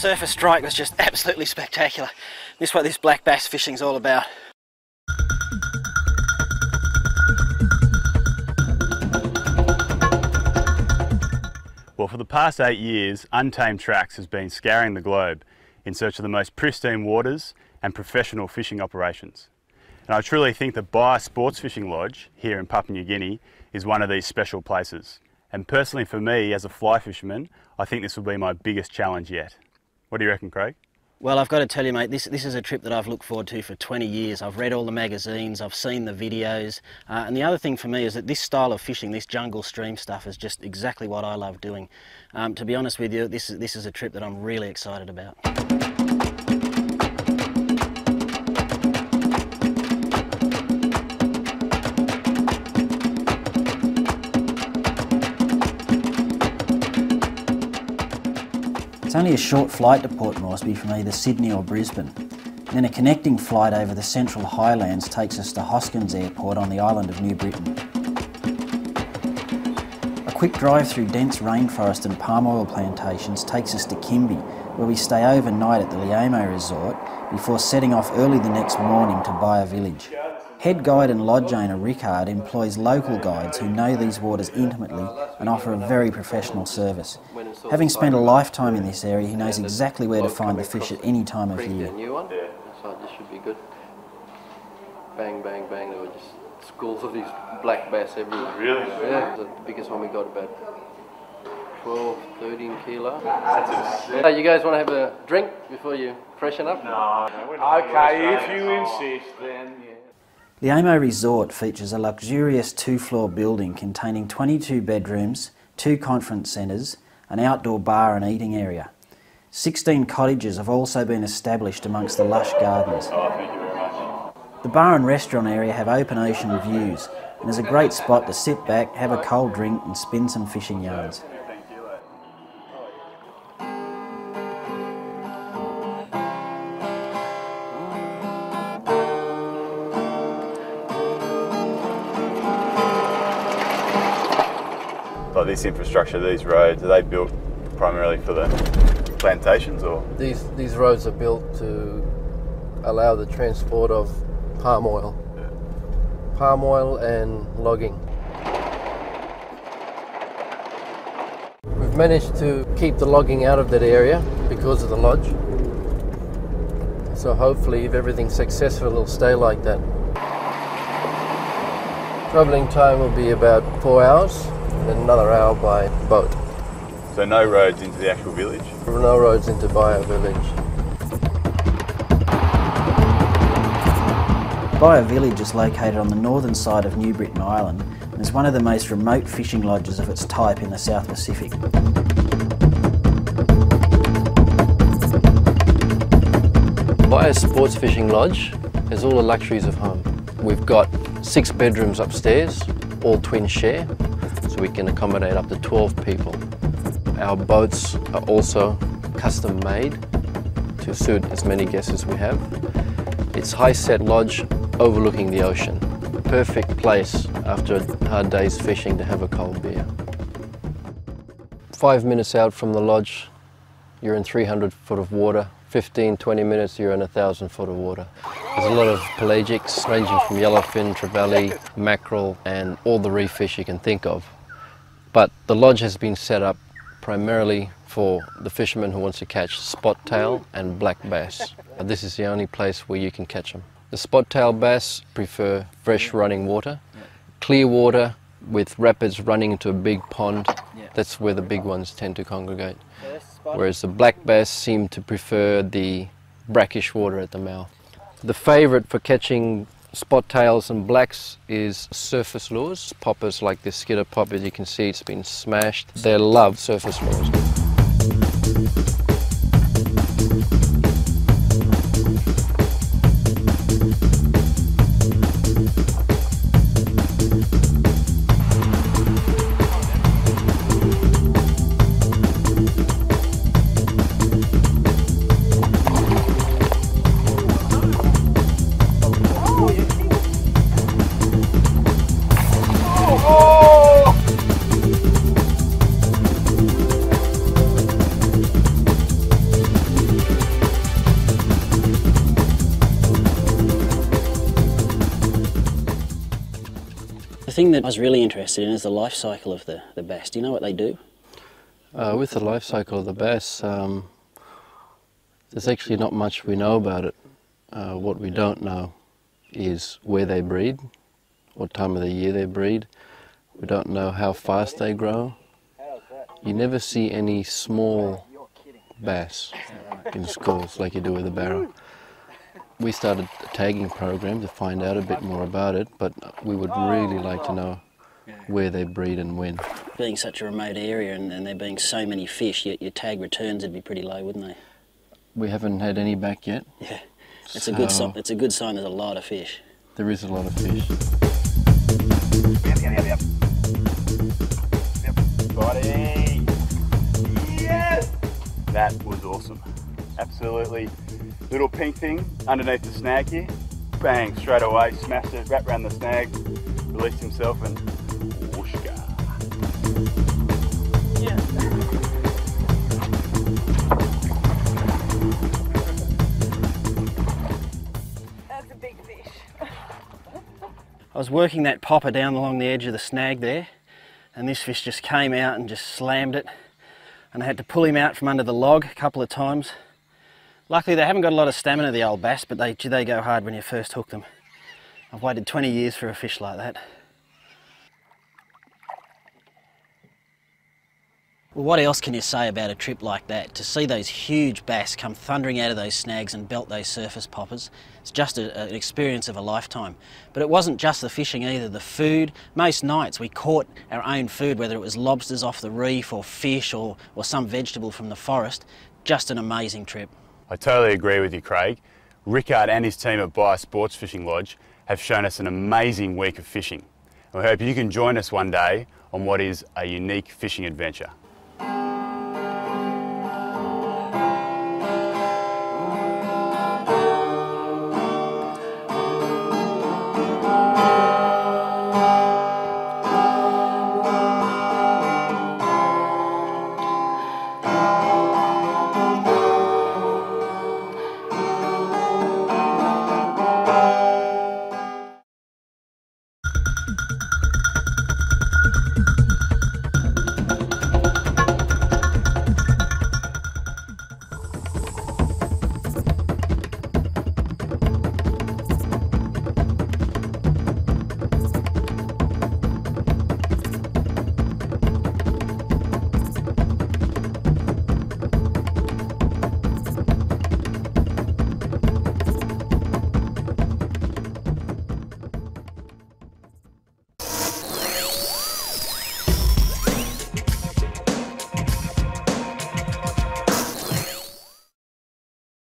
surface strike was just absolutely spectacular. This is what this black bass fishing's all about. Well, for the past 8 years, Untamed Tracks has been scouring the globe in search of the most pristine waters and professional fishing operations. And I truly think that Baia Sports Fishing Lodge here in Papua New Guinea is one of these special places. And personally for me, as a fly fisherman, I think this will be my biggest challenge yet. What do you reckon, Craig? Well, I've got to tell you, mate, this is a trip that I've looked forward to for 20 years. I've read all the magazines, I've seen the videos, and the other thing for me is that this style of fishing, this jungle stream stuff, is just exactly what I love doing. To be honest with you, this is a trip that I'm really excited about. It's only a short flight to Port Moresby from either Sydney or Brisbane. Then a connecting flight over the Central Highlands takes us to Hoskins Airport on the island of New Britain. A quick drive through dense rainforest and palm oil plantations takes us to Kimby, where we stay overnight at the Reimann resort before setting off early the next morning to Baia village. Head guide and lodge owner Riccard employs local guides who know these waters intimately and offer a very professional service. Having spent a lifetime in this area, he knows exactly where to find the fish at any time of year. So this should be good. Bang, bang, bang. There were just schools of these black bass everywhere. Really? Yeah, the biggest one we got about 12, 13 kilo. You guys want to have a drink before you freshen up? No. Okay, if you insist, then yeah. The Reimann Resort features a luxurious 2-floor building containing 22 bedrooms, 2 conference centres, an outdoor bar and eating area. 16 cottages have also been established amongst the lush gardens. Oh, thank you very much. The bar and restaurant area have open ocean views and is a great spot to sit back, have a cold drink and spin some fishing yarns. Like this infrastructure, these roads, are they built primarily for the plantations or? These roads are built to allow the transport of palm oil. Yeah. Palm oil and logging. We've managed to keep the logging out of that area because of the lodge. So hopefully if everything's successful, it'll stay like that. Travelling time will be about 4 hours. And another hour by boat. So no roads into the actual village? No roads into Baia village. Baia village is located on the northern side of New Britain Island and is one of the most remote fishing lodges of its type in the South Pacific. Baia Sports Fishing Lodge has all the luxuries of home. We've got 6 bedrooms upstairs, all twin share. So we can accommodate up to 12 people. Our boats are also custom made to suit as many guests as we have. It's high-set lodge overlooking the ocean. Perfect place after a hard day's fishing to have a cold beer. 5 minutes out from the lodge, you're in 300 foot of water. 15, 20 minutes, you're in 1,000 foot of water. There's a lot of pelagics ranging from yellowfin, trevally, mackerel, and all the reef fish you can think of. But the lodge has been set up primarily for the fisherman who wants to catch spot tail and black bass. This is the only place where you can catch them. The spot tail bass prefer fresh running water, clear water with rapids running into a big pond. That's where the big ones tend to congregate. Whereas the black bass seem to prefer the brackish water at the mouth. The favourite for catching spot tails and blacks is surface lures, poppers like this skitter pop. As you can see, it's been smashed. They love surface lures. thing that I was really interested in is the life cycle of the bass. Do you know what they do? With the life cycle of the bass, there's actually not much we know about it. What we don't know is where they breed, what time of the year they breed. We don't know how fast they grow. You never see any small bass in schools like you do with a barrow. We started a tagging program to find out a bit more about it, but we would really like to know where they breed and when. Being such a remote area and there being so many fish, your tag returns would be pretty low, wouldn't they? We haven't had any back yet. Yeah, it's a good sign. It's a good sign there's a lot of fish. There is a lot of fish. Yep. Buddy! Yes! That was awesome. Absolutely. Little pink thing underneath the snag here. Bang, straight away, smashed it, wrapped around the snag, released himself and whooshka. Yeah. That's a big fish. I was working that popper down along the edge of the snag there, and this fish just came out and just slammed it, and I had to pull him out from under the log a couple of times. Luckily they haven't got a lot of stamina, the old bass, but they go hard when you first hook them. I've waited 20 years for a fish like that. Well, what else can you say about a trip like that? To see those huge bass come thundering out of those snags and belt those surface poppers, it's just an experience of a lifetime. But it wasn't just the fishing either, the food. Most nights we caught our own food, whether it was lobsters off the reef or fish or some vegetable from the forest. Just an amazing trip. I totally agree with you, Craig. Riccard and his team at Baia Sports Fishing Lodge have shown us an amazing week of fishing. We hope you can join us one day on what is a unique fishing adventure.